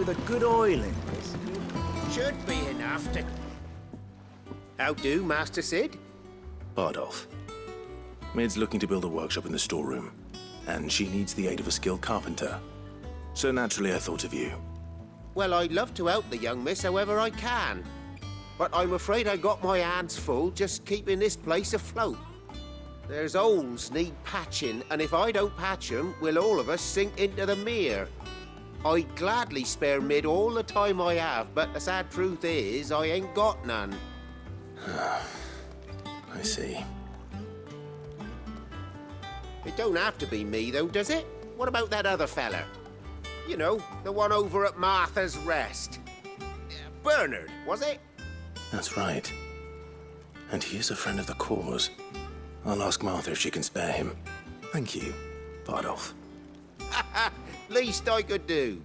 with a good oiling. Should be enough to... How do, Master Sid? Bardolph. Mid's looking to build a workshop in the storeroom, and she needs the aid of a skilled carpenter. So naturally I thought of you. Well, I'd love to help the young miss however I can. But I'm afraid I got my hands full just keeping this place afloat. There's holes need patching, and if I don't patch them, we'll all of us sink into the mere. I'd gladly spare Mid all the time I have, but the sad truth is, I ain't got none. I see. It don't have to be me, though, does it? What about that other fella? You know, the one over at Martha's Rest. Bernard, was it? That's right. And he is a friend of the cause. I'll ask Martha if she can spare him. Thank you, Bardolph. Least I could do.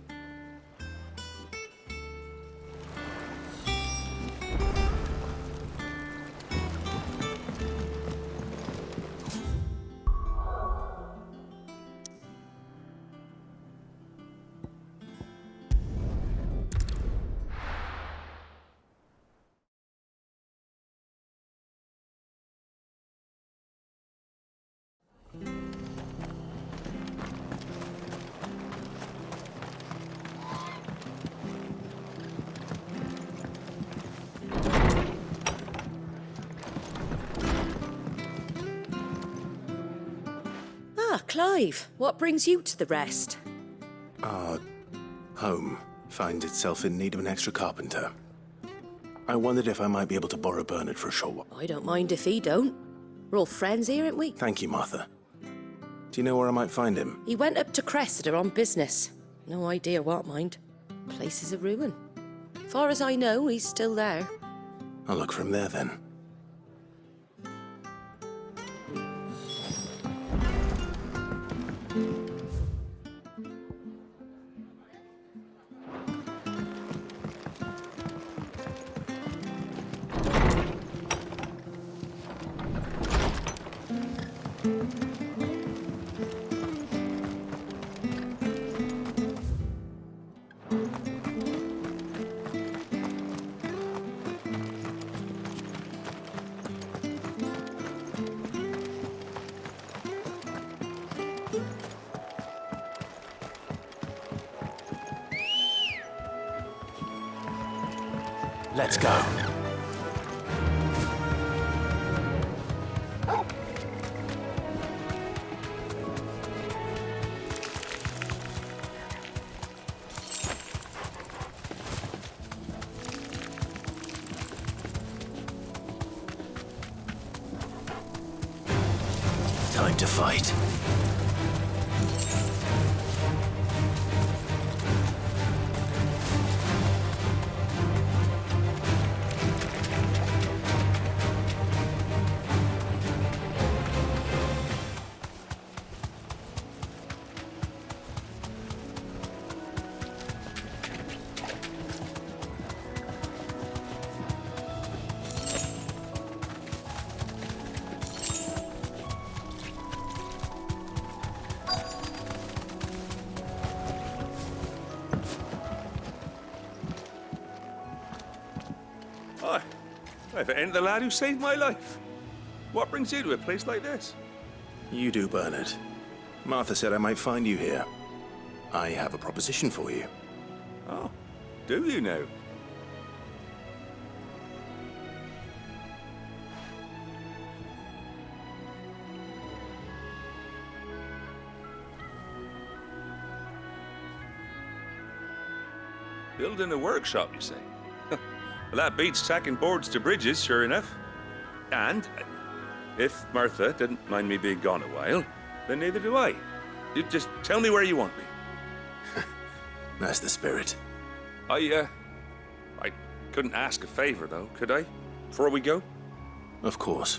Ah, Clive, what brings you to the Rest? Our home finds itself in need of an extra carpenter. I wondered if I might be able to borrow Bernard for a short while. I don't mind if he don't. We're all friends here, ain't we? Thank you, Martha. Do you know where I might find him? He went up to Cressida on business. No idea what, mind. Place is a ruin. Far as I know, he's still there. I'll look for him there, then. Let's go. Time to fight. Hi. If it ain't the lad who saved my life. What brings you to a place like this? You do, Bernard. Martha said I might find you here. I have a proposition for you. Oh, do you now? Building a workshop, you say? Well, that beats tacking boards to bridges, sure enough. And if Martha didn't mind me being gone a while, then neither do I. You just tell me where you want me. That's the spirit. I couldn't ask a favor, though, could I? Before we go? Of course.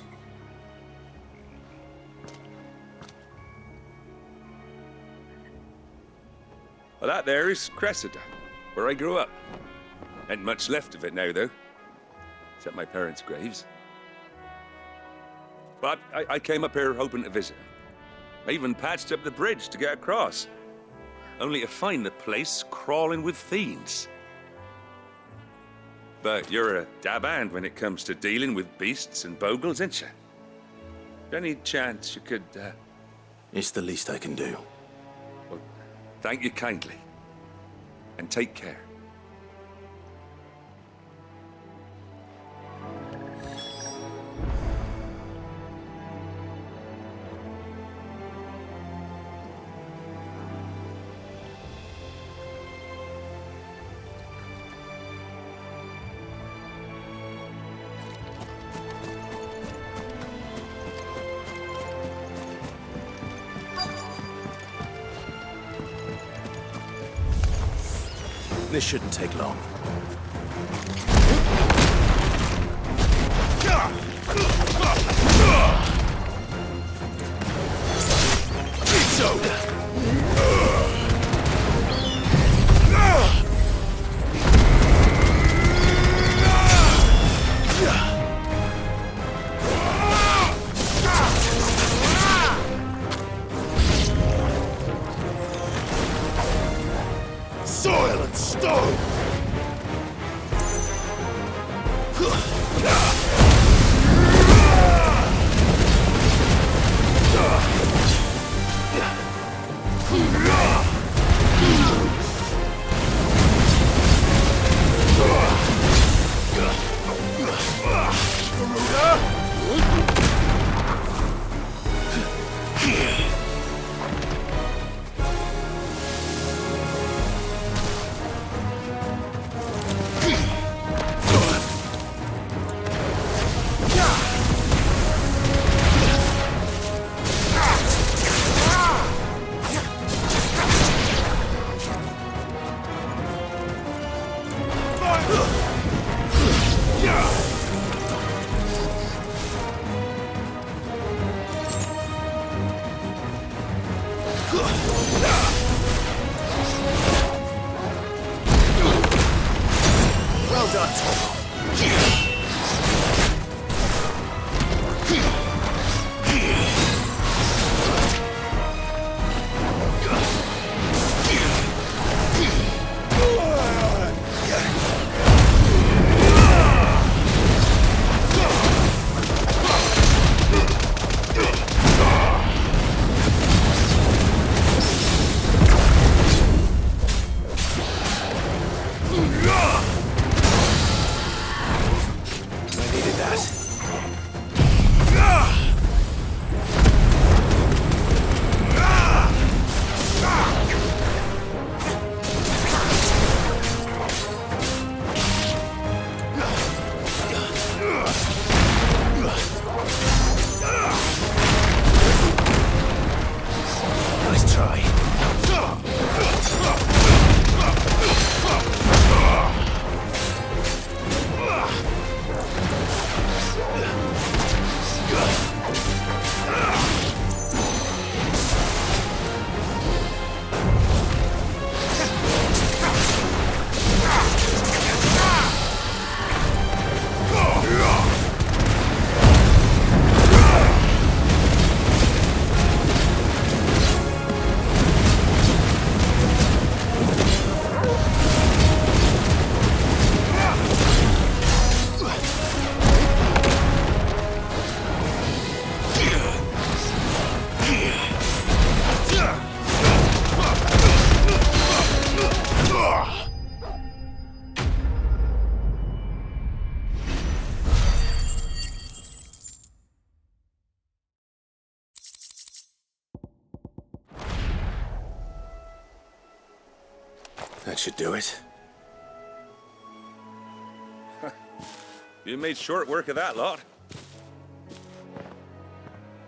Well, that there is Cressida, where I grew up. Ain't much left of it now, though. Except my parents' graves. But I came up here hoping to visit. I even patched up the bridge to get across. only to find the place crawling with fiends. But you're a dab hand when it comes to dealing with beasts and bogles, ain't you? Any chance you could, It's the least I can do. Well, thank you kindly. And take care. This shouldn't take long. Soil and stone! Well done, Toro. I needed that. Nice try. That should do it. You made short work of that lot.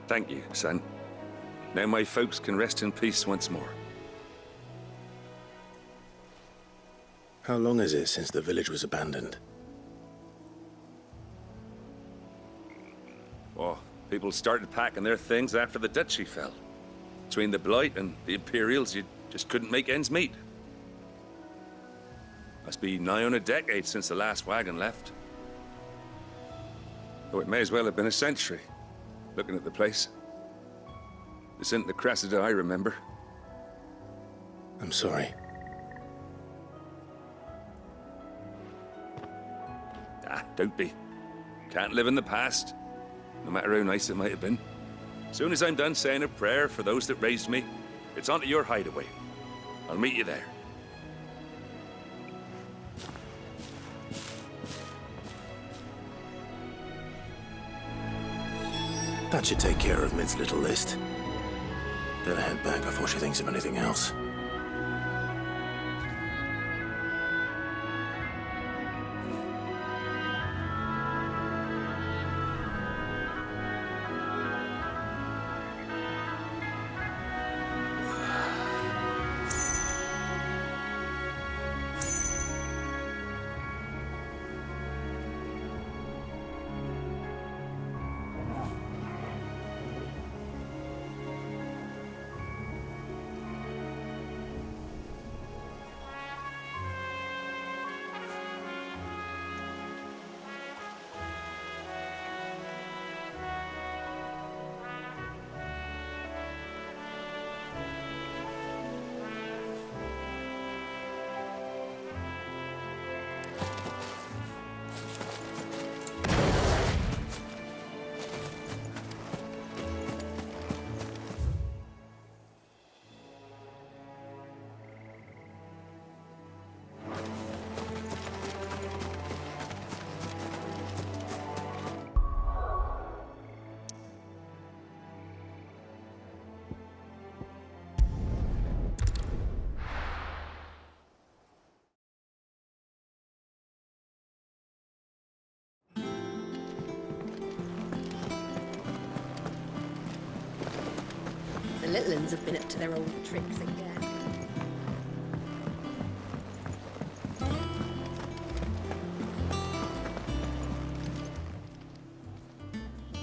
Thank you, son. Now my folks can rest in peace once more. How long is it since the village was abandoned? Oh, people started packing their things after the duchy fell. Between the Blight and the Imperials, you just couldn't make ends meet. Must be nigh on a decade since the last wagon left. Though it may as well have been a century, looking at the place. This isn't the Cressida I remember. I'm sorry. Don't be. Can't live in the past, no matter how nice it might have been. Soon as I'm done saying a prayer for those that raised me, it's on to your hideaway. I'll meet you there. That should take care of Mid's little list. Better head back before she thinks of anything else. The little uns have been up to their old tricks again.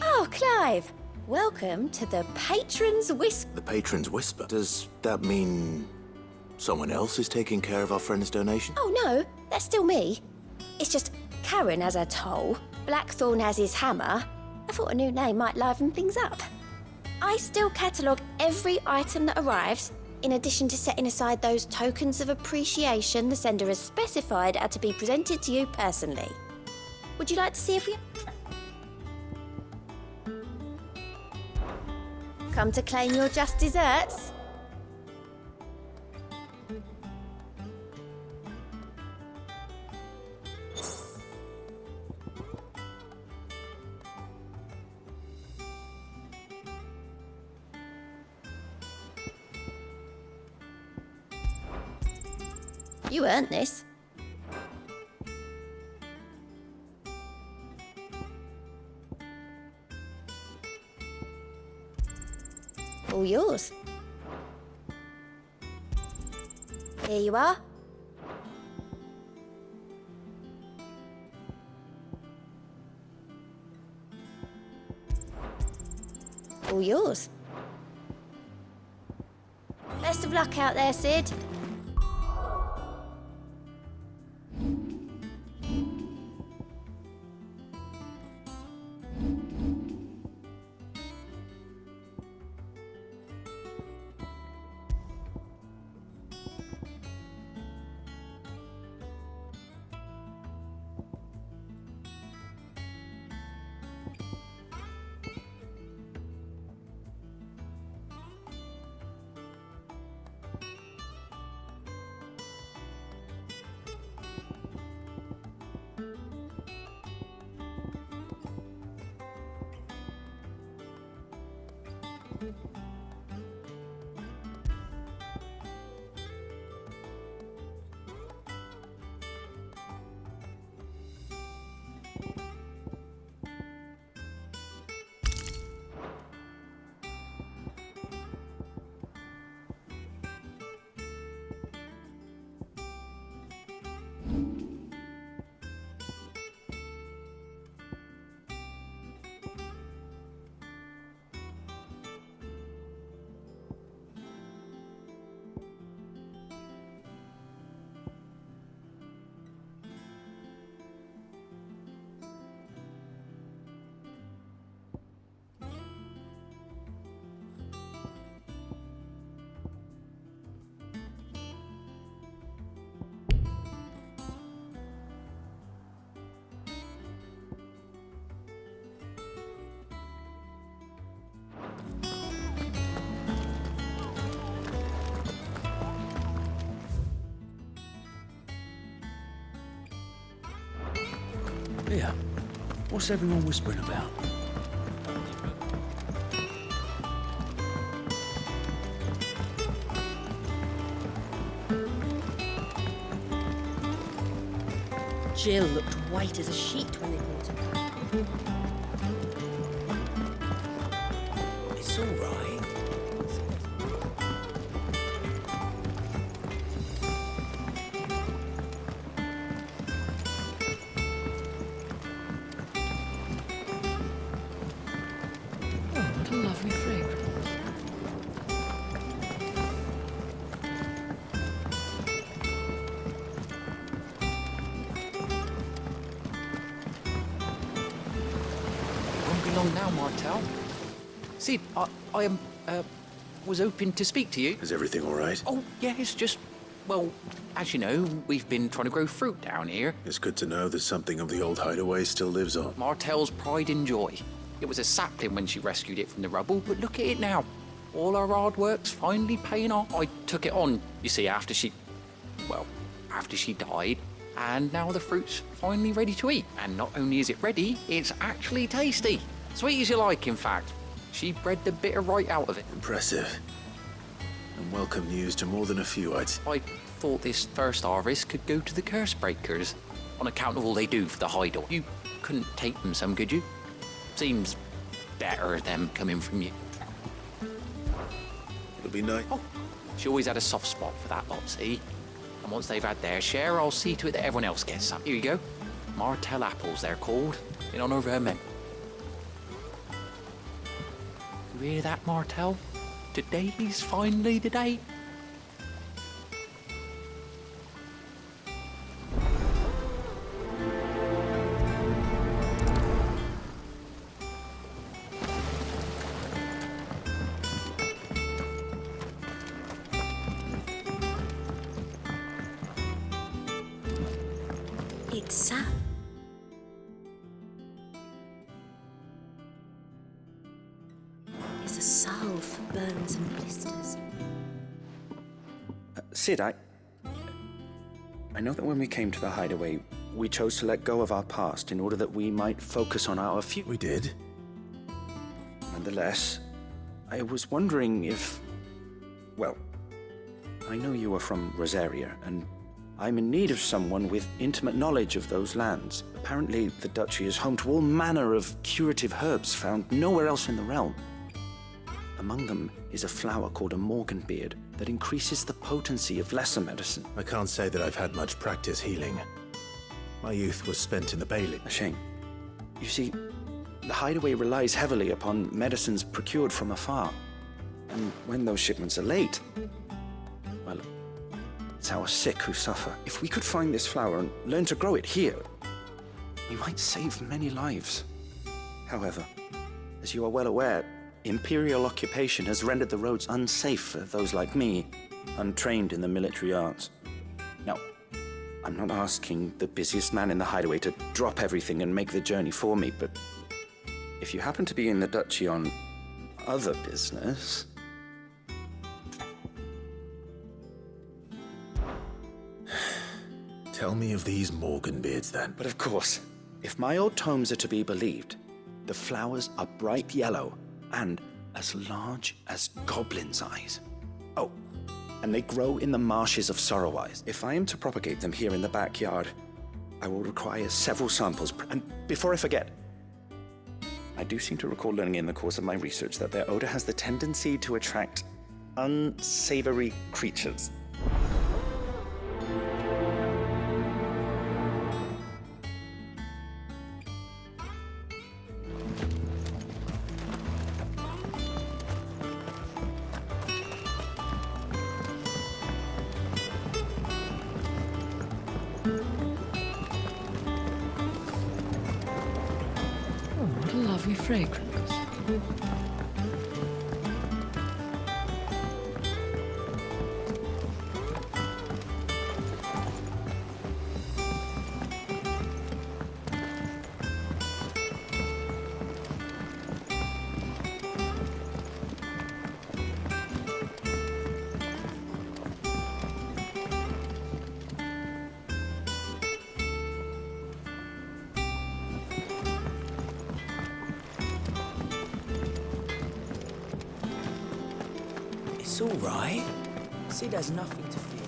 Oh, Clive! Welcome to the Patron's Whisper. The Patron's Whisper? Does that mean someone else is taking care of our friend's donation? Oh, no, that's still me. It's just Karen has her toll, Blackthorn has his hammer. I thought a new name might liven things up. I still catalogue every item that arrives, in addition to setting aside those tokens of appreciation the sender has specified are to be presented to you personally. Would you like to see if we... Come to claim your just desserts? You earned this. All yours. Here you are. All yours. Best of luck out there, Sid. Yeah. What's everyone whispering about? Jill looked white as a sheet when they brought her back. It's all right. Oh, what a lovely fragrance. Won't be long now, Martel. Sid, I was hoping to speak to you. Is everything all right? Oh, yeah, it's just, well, as you know, we've been trying to grow fruit down here. It's good to know that something of the old hideaway still lives on. Martel's pride and joy. It was a sapling when she rescued it from the rubble, but look at it now. All our hard work's finally paying off. I took it on, you see, after she died, and now the fruit's finally ready to eat. And not only is it ready, it's actually tasty. Sweet as you like, in fact. She bred the bitter right out of it. Impressive. And welcome news to more than a few, I'd say. I thought this first harvest could go to the curse breakers, on account of all they do for the hideout. You couldn't take them some, could you? Seems better them coming from you. It'll be nice. Oh, she always had a soft spot for that lot, see? And once they've had their share, I'll see to it that everyone else gets some. Here you go. Martel apples, they're called, in honour of her men. You hear that, Martel? Today's finally the day. It's sap. It's a salve for burns and blisters. Sid, I know that when we came to the hideaway, we chose to let go of our past in order that we might focus on our future. We did. Nonetheless, I was wondering if... Well, I know you are from Rosaria, and I'm in need of someone with intimate knowledge of those lands. Apparently, the duchy is home to all manner of curative herbs found nowhere else in the realm. Among them is a flower called a morganbeard that increases the potency of lesser medicine. I can't say that I've had much practice healing. My youth was spent in the Bailey. A shame. You see, the hideaway relies heavily upon medicines procured from afar. And when those shipments are late, well, it's our sick who suffer. If we could find this flower and learn to grow it here, we might save many lives. However, as you are well aware, imperial occupation has rendered the roads unsafe for those like me, untrained in the military arts. Now, I'm not asking the busiest man in the hideaway to drop everything and make the journey for me, but if you happen to be in the duchy on other business... Tell me of these morganbeards, then. But of course, if my old tomes are to be believed, the flowers are bright yellow and as large as goblins' eyes. Oh, and they grow in the marshes of Sorrowise. If I am to propagate them here in the backyard, I will require several samples. And before I forget, I do seem to recall learning in the course of my research that their odor has the tendency to attract unsavory creatures. What a lovely fragrance. It's all right. Sid has nothing to fear.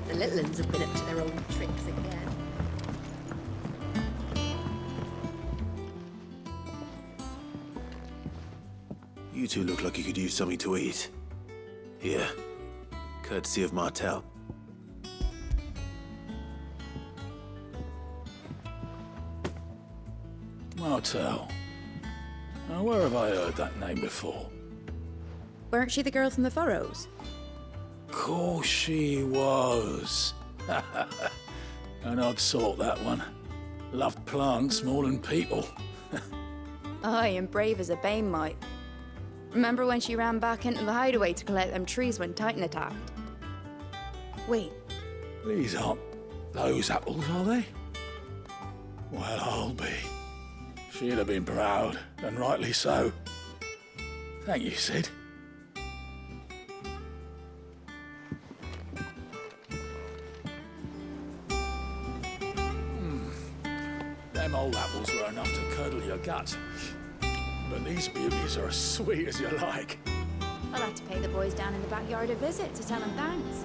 The little uns have been up to their old tricks again. You two look like you could use something to eat. Here, courtesy of Martel. Martel. Now, where have I heard that name before? Weren't she the girl from the Furrows? Course she was. An odd sort, that one. Loved plants more than people. Aye, and brave as a bane might. Remember when she ran back into the hideaway to collect them trees when Titan attacked? Wait, These aren't those apples, are they? Well, I'll be. She'd have been proud, and rightly so. Thank you, Sid. Them old apples were enough to curdle your guts. But these beauties are as sweet as you like. I'll have to pay the boys down in the backyard a visit to tell them thanks.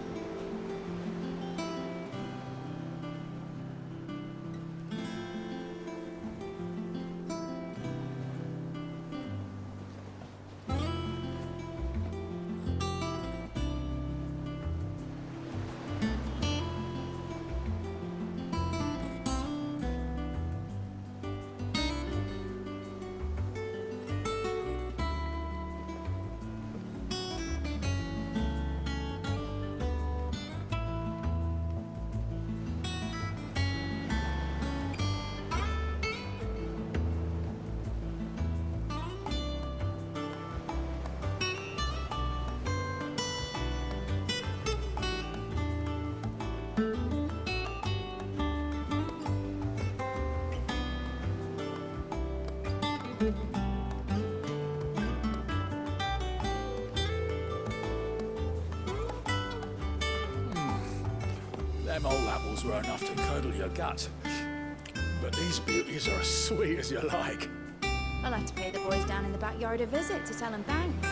Them old apples were enough to curdle your guts. But these beauties are as sweet as you like. I'll have to pay the boys down in the backyard a visit to tell them thanks.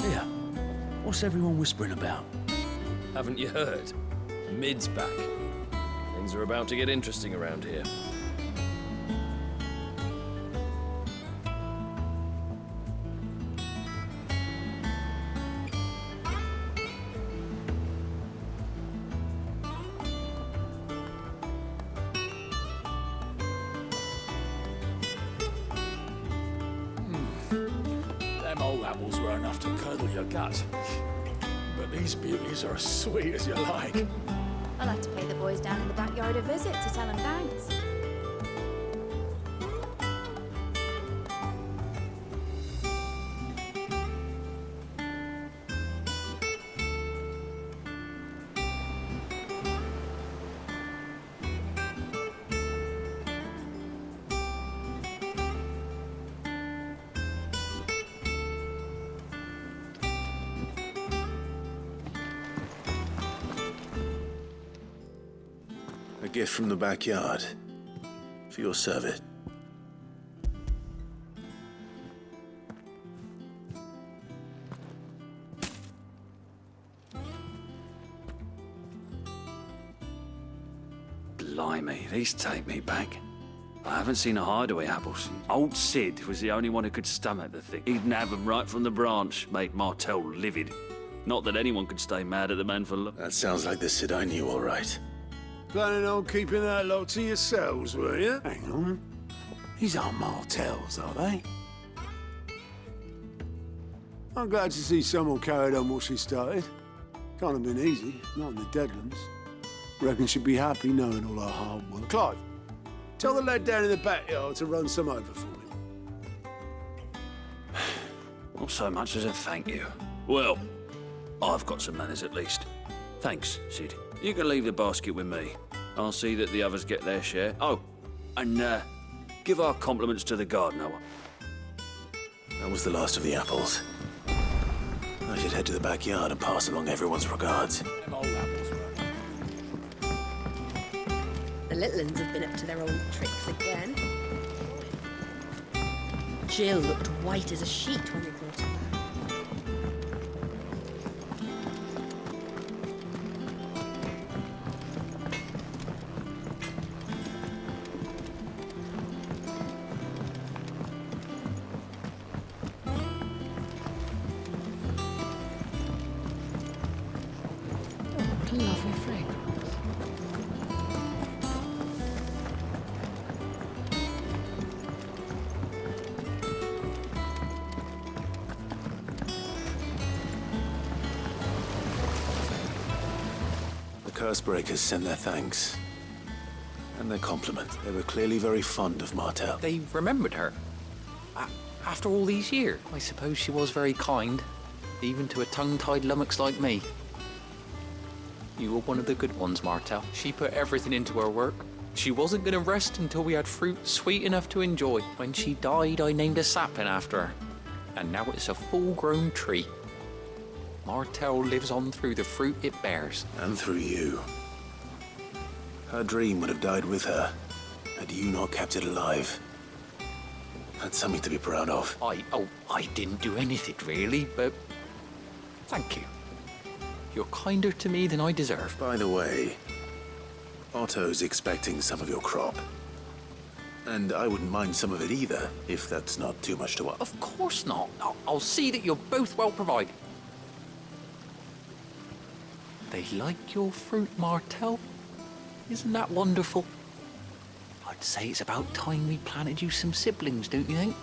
Here, what's everyone whispering about? Haven't you heard? Mid's back. Things are about to get interesting around here. Them old apples were enough to curdle your guts. But these beauties are as sweet as you like. I'll have to pay the boys down in the backyard a visit to tell them thanks. A gift from the backyard. For your service. Blimey, these take me back. I haven't seen a hideaway apple since. Old Sid was the only one who could stomach the thing. He'd nab them right from the branch, made Martel livid. Not that anyone could stay mad at the man for long. That sounds like the Sid I knew, all right. Planning on keeping that lot to yourselves, were you? Hang on. These aren't Martels, are they? I'm glad to see someone carried on what she started. Can't have been easy, not in the Deadlands. Reckon she'd be happy knowing all our hard work. Clive, tell the lad down in the backyard to run some over for me. Not so much as a thank you. Well, I've got some manners at least. Thanks, Sid. You can leave the basket with me. I'll see that the others get their share. Oh, and give our compliments to the gardener. That was the last of the apples. I should head to the backyard and pass along everyone's regards. Them old apples were. The little uns have been up to their old tricks again. Jill looked white as a sheet when we brought her back. What a lovely fragrance. The Cursebreakers send their thanks. And their compliment. They were clearly very fond of Martel. They remembered her. After all these years, I suppose she was very kind, even to a tongue-tied lummox like me. You were one of the good ones, Martel. She put everything into her work. She wasn't going to rest until we had fruit sweet enough to enjoy. When she died, I named a sapling after her. And now it's a full-grown tree. Martel lives on through the fruit it bears. And through you. Her dream would have died with her, had you not kept it alive. That's something to be proud of. I didn't do anything really, but thank you. You're kinder to me than I deserve. By the way, Otto's expecting some of your crop. And I wouldn't mind some of it either, if that's not too much to ask. Of course not. I'll see that you're both well provided. They like your fruit, Martel. Isn't that wonderful? I'd say it's about time we planted you some siblings, don't you think?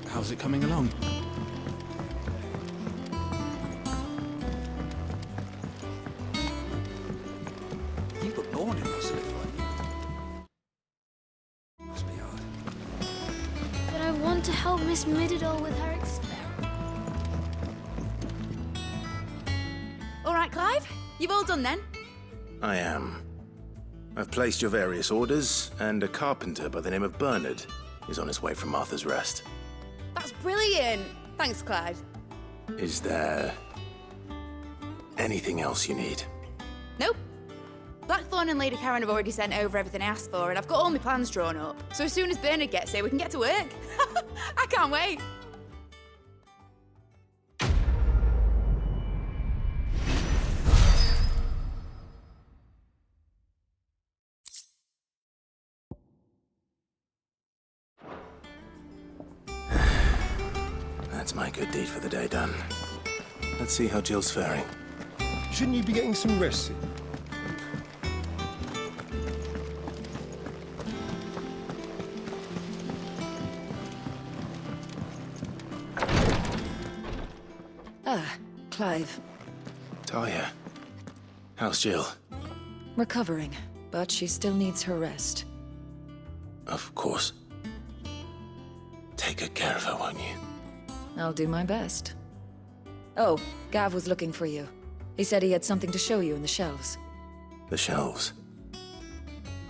How's it coming along? You were born in Rosalith, weren't you? Must be hard. But I want to help Miss Middledore with her experiment. All right, Clive. You've all done then? I am. I've placed your various orders, and a carpenter by the name of Bernard is on his way from Martha's Rest. That's brilliant. Thanks, Clive. Is there anything else you need? Nope. Blackthorn and Lady Karen have already sent over everything I asked for, and I've got all my plans drawn up. So as soon as Bernard gets here, we can get to work. I can't wait. That's my good deed for the day done. Let's see how Jill's faring. Shouldn't you be getting some rest? Ah, Clive. Talia. How's Jill? Recovering, but she still needs her rest. Of course. Take good care of her, won't you? I'll do my best. Oh, Gav was looking for you. He said he had something to show you in the shelves. The shelves.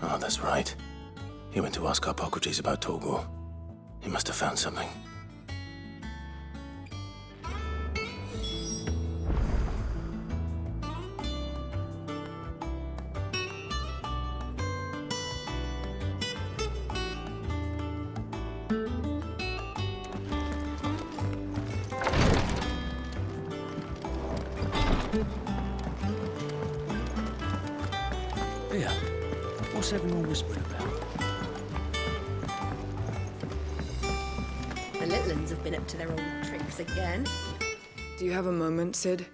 Oh, that's right. He went to ask Harpocrates about Torgor. He must have found something. Here, what's everyone whispering about? The little uns have been up to their old tricks again. Do you have a moment, Sid?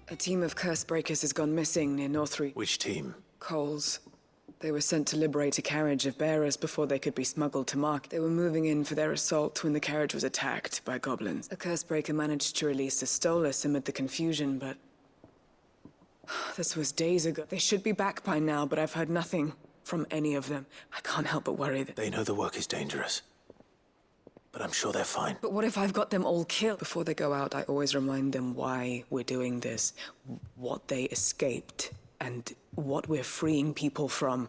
A team of curse breakers has gone missing near Northreach. Which team? Coles. They were sent to liberate a carriage of bearers before they could be smuggled to Mark. They were moving in for their assault when the carriage was attacked by goblins. A curse breaker managed to release a Stolus amid the confusion, but... this was days ago. They should be back by now, but I've heard nothing from any of them. I can't help but worry that... They know the work is dangerous. But I'm sure they're fine. But what if I've got them all killed? Before they go out, I always remind them why we're doing this, what they escaped, and what we're freeing people from.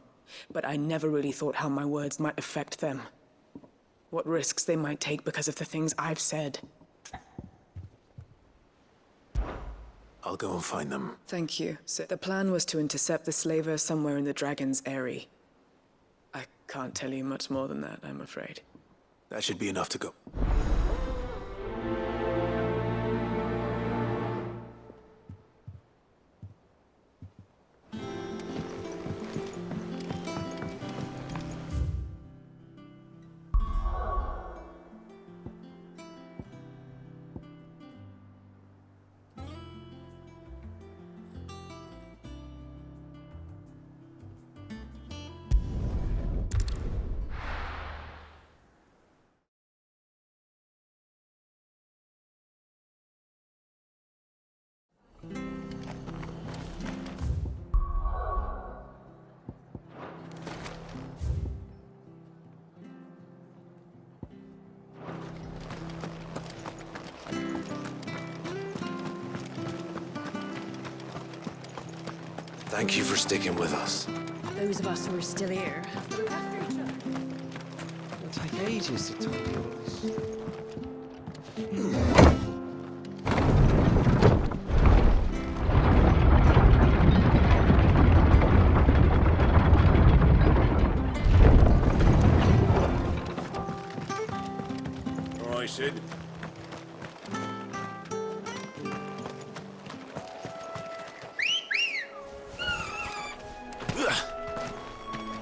But I never really thought how my words might affect them. What risks they might take because of the things I've said. I'll go and find them. Thank you. So the plan was to intercept the slaver somewhere in the Dragon's Eyrie. I can't tell you much more than that, I'm afraid. That should be enough to go. Thank you for sticking with us. Those of us who are still here have to look after each other. It'll take ages to talk all this. All right, Sid.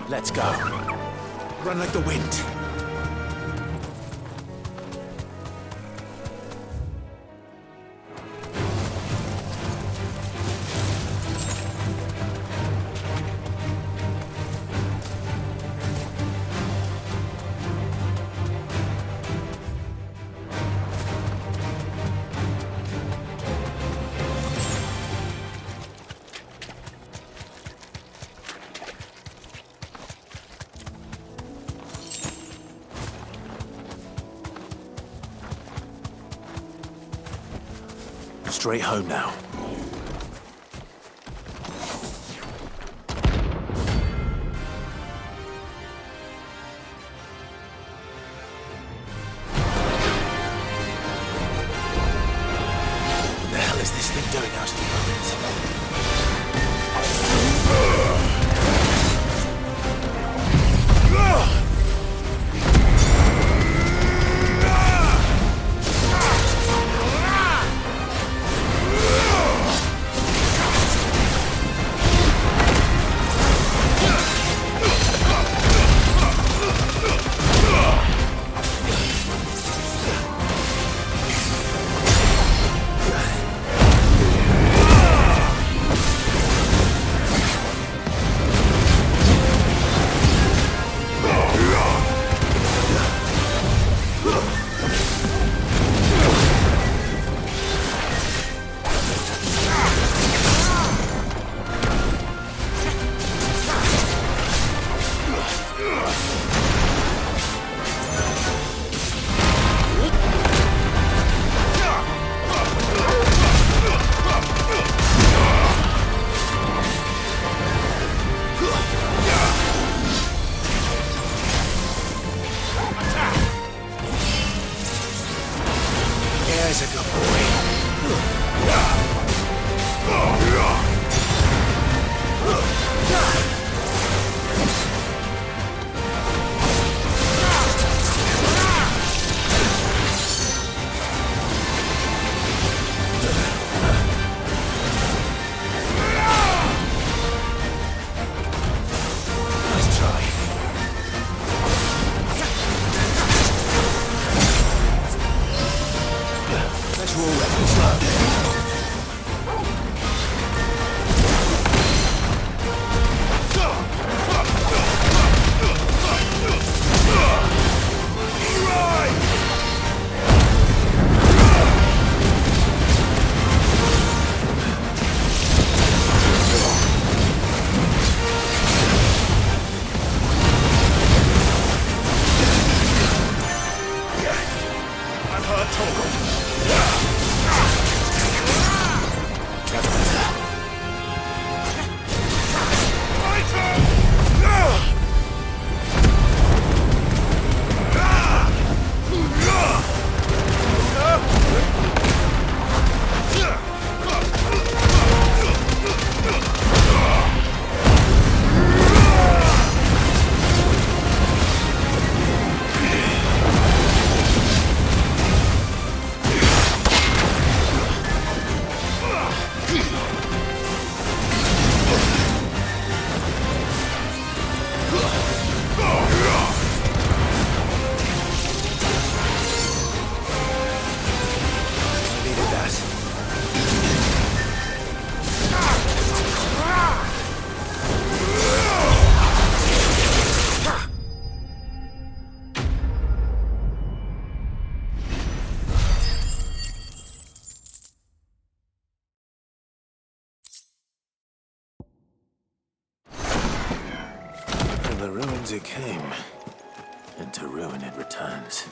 Let's go. Run like the wind. Straight home now. What the hell is this thing doing out of the moment? There's a good boy. Nice try. Let's roll weapons slow. I'm hurt, Torgal. To the ruins it came, and to ruin it returns.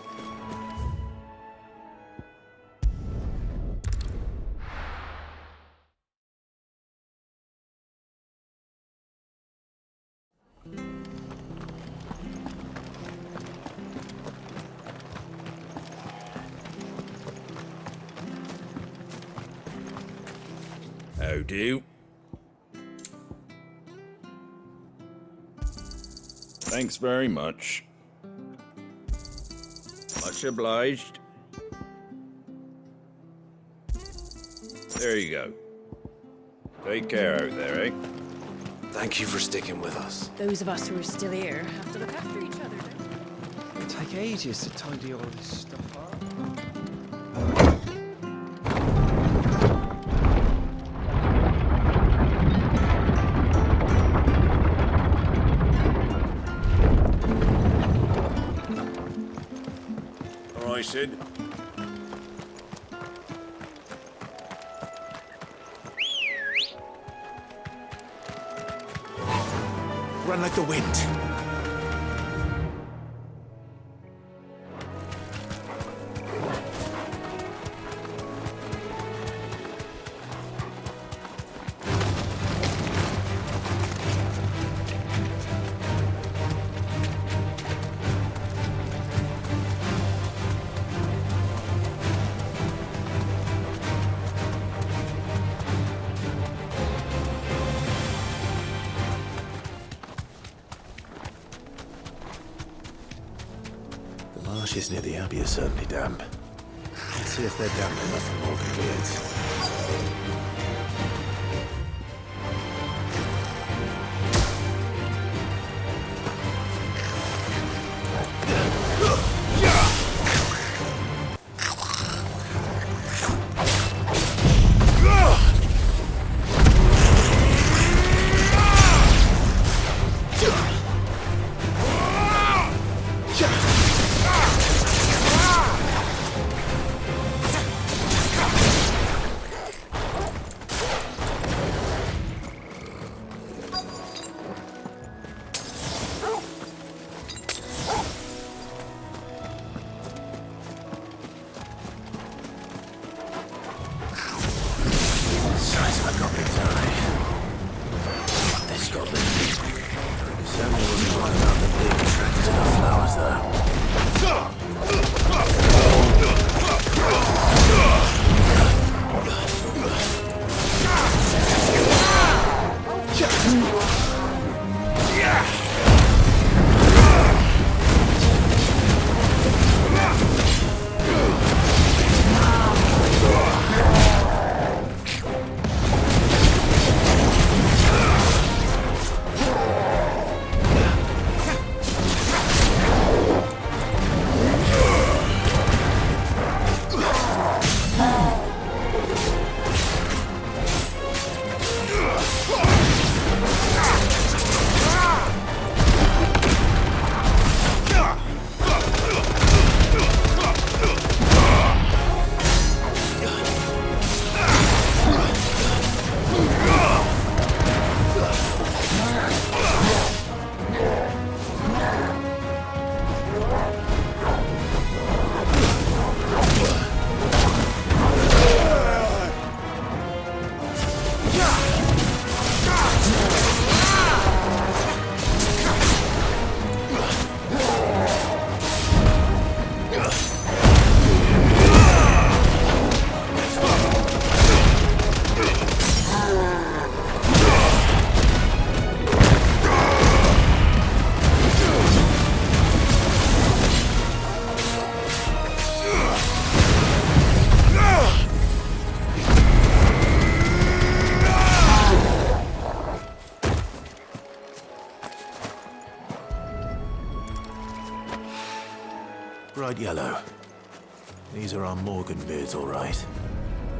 How do? Thanks very much. Much obliged. There you go. Take care out there, eh? Thank you for sticking with us. Those of us who are still here have to look after each other. It'll take ages to tidy all this stuff up. All right, Sid. Run like the wind. The marshes near the Abbey are certainly damp. Let's see if they're damp enough for Morgan Beards. bright yellow. These are our Morgan beards, all right.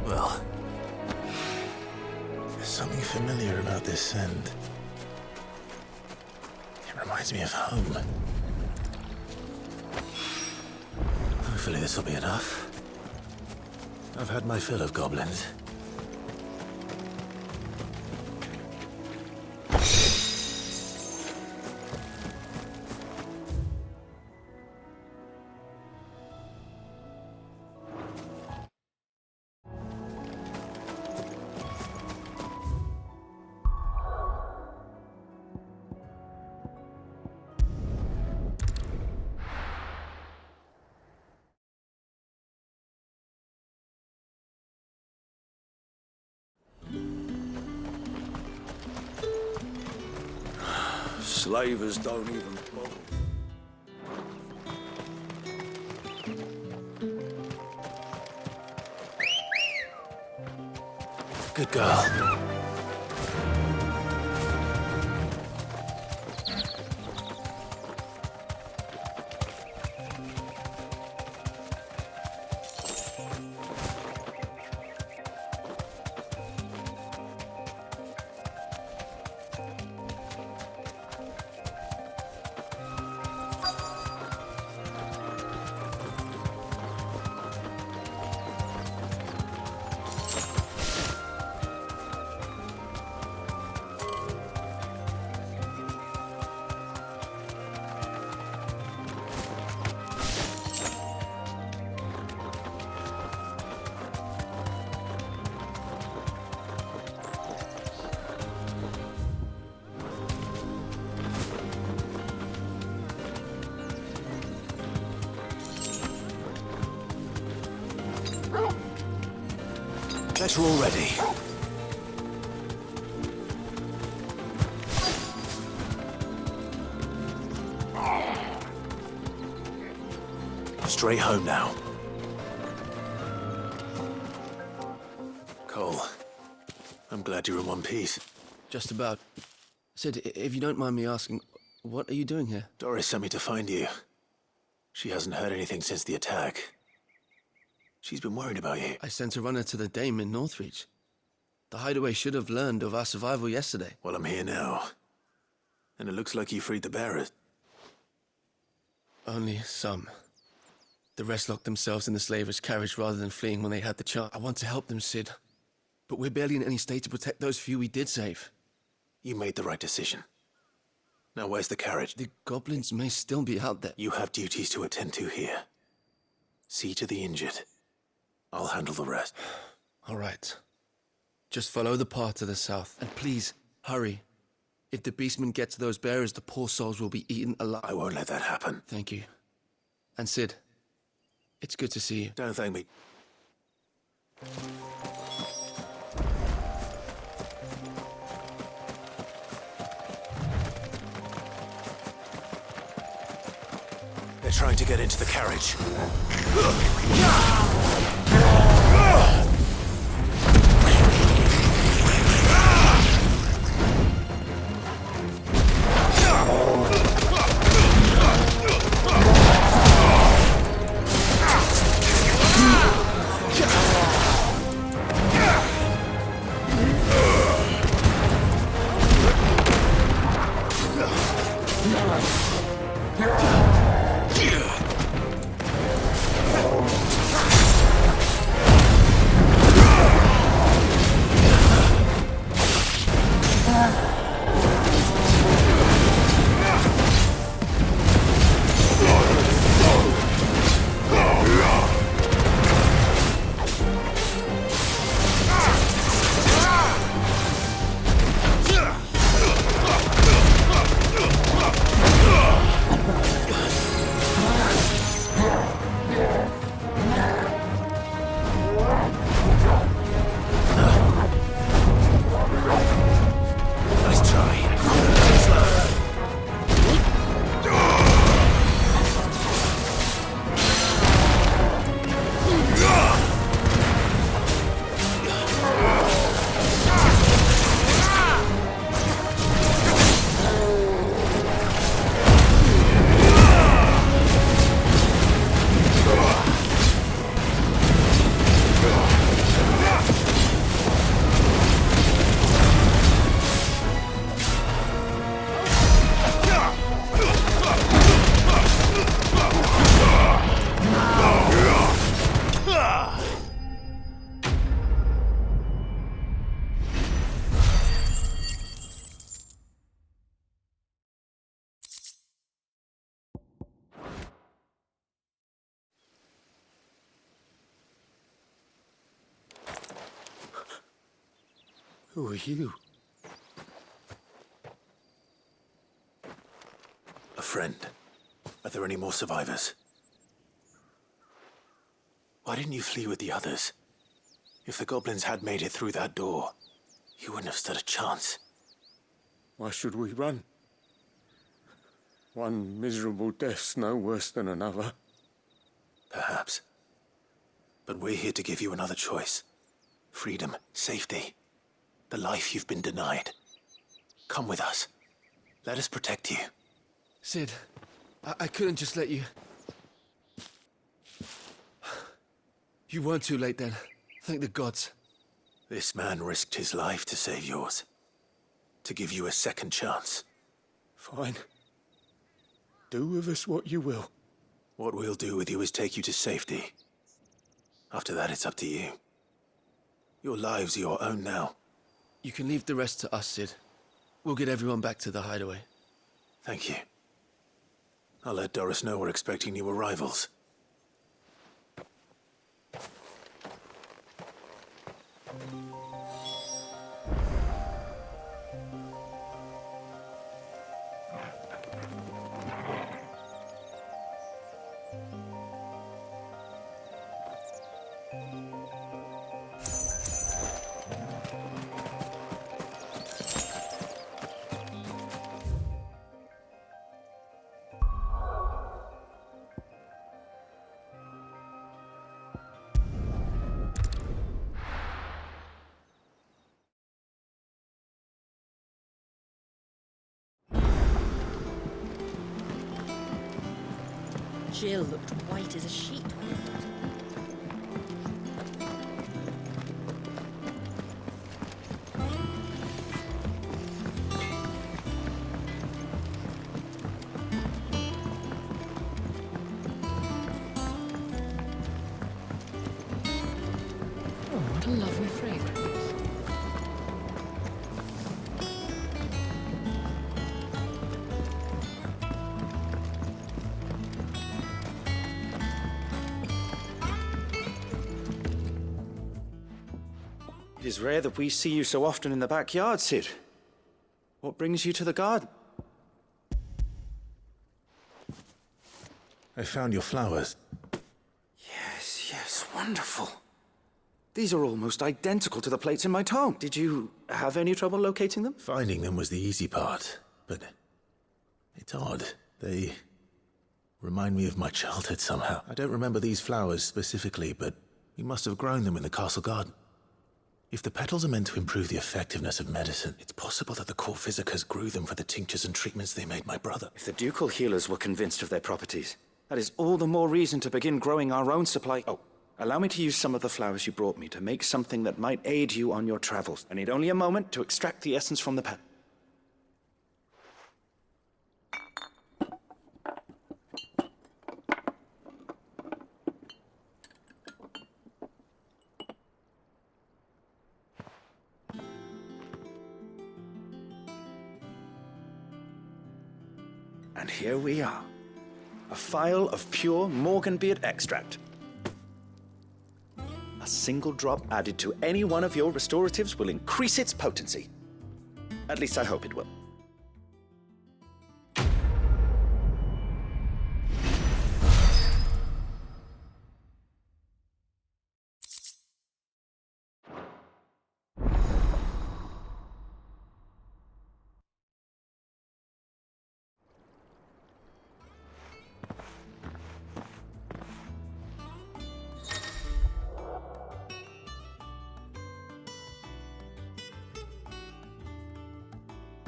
Well, there's something familiar about this scent. It reminds me of home. Hopefully this will be enough. I've had my fill of goblins. Slavers don't even bother. Good girl. Guess we're all ready. Straight home now. Cole, I'm glad you're in one piece. Just about. Sid, if you don't mind me asking, what are you doing here? Doris sent me to find you. She hasn't heard anything since the attack. She's been worried about you. I sent a runner to the Dame in Northreach. The hideaway should have learned of our survival yesterday. Well, I'm here now. And it looks like you freed the bearers. Only some. The rest locked themselves in the slaver's carriage rather than fleeing when they had the chance. I want to help them, Sid. But we're barely in any state to protect those few we did save. You made the right decision. Now where's the carriage? The goblins may still be out there. You have duties to attend to here. See to the injured. I'll handle the rest. All right. Just follow the path to the south. And please, hurry. If the beastmen get to those bearers, the poor souls will be eaten alive. I won't let that happen. Thank you. And Sid, it's good to see you. Don't thank me. They're trying to get into the carriage. Who are you? A friend. Are there any more survivors? Why didn't you flee with the others? If the goblins had made it through that door, you wouldn't have stood a chance. Why should we run? One miserable death's no worse than another. Perhaps. But we're here to give you another choice. Freedom, safety, the life you've been denied. Come with us. Let us protect you. Sid, I couldn't just let you... You weren't too late then. Thank the gods. This man risked his life to save yours. To give you a second chance. Fine. Do with us what you will. What we'll do with you is take you to safety. After that, it's up to you. Your lives are your own now. You can leave the rest to us, Sid. We'll get everyone back to the hideaway. Thank you. I'll let Doris know we're expecting new arrivals. Jill looked white as a sheet. Oh, what a lovely fragrance. It is rare that we see you so often in the backyard, Sid. What brings you to the garden? I found your flowers. Yes, wonderful. These are almost identical to the plates in my tome. Did you have any trouble locating them? Finding them was the easy part, but it's odd. They remind me of my childhood somehow. I don't remember these flowers specifically, but we must have grown them in the castle garden. If the petals are meant to improve the effectiveness of medicine, it's possible that the court physicers grew them for the tinctures and treatments they made my brother. If the ducal healers were convinced of their properties, that is all the more reason to begin growing our own supply. Oh, allow me to use some of the flowers you brought me to make something that might aid you on your travels. I need only a moment to extract the essence from the pet. And here we are. A phial of pure Morganbeard extract. A single drop added to any one of your restoratives will increase its potency. At least I hope it will.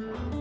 Mm-hmm.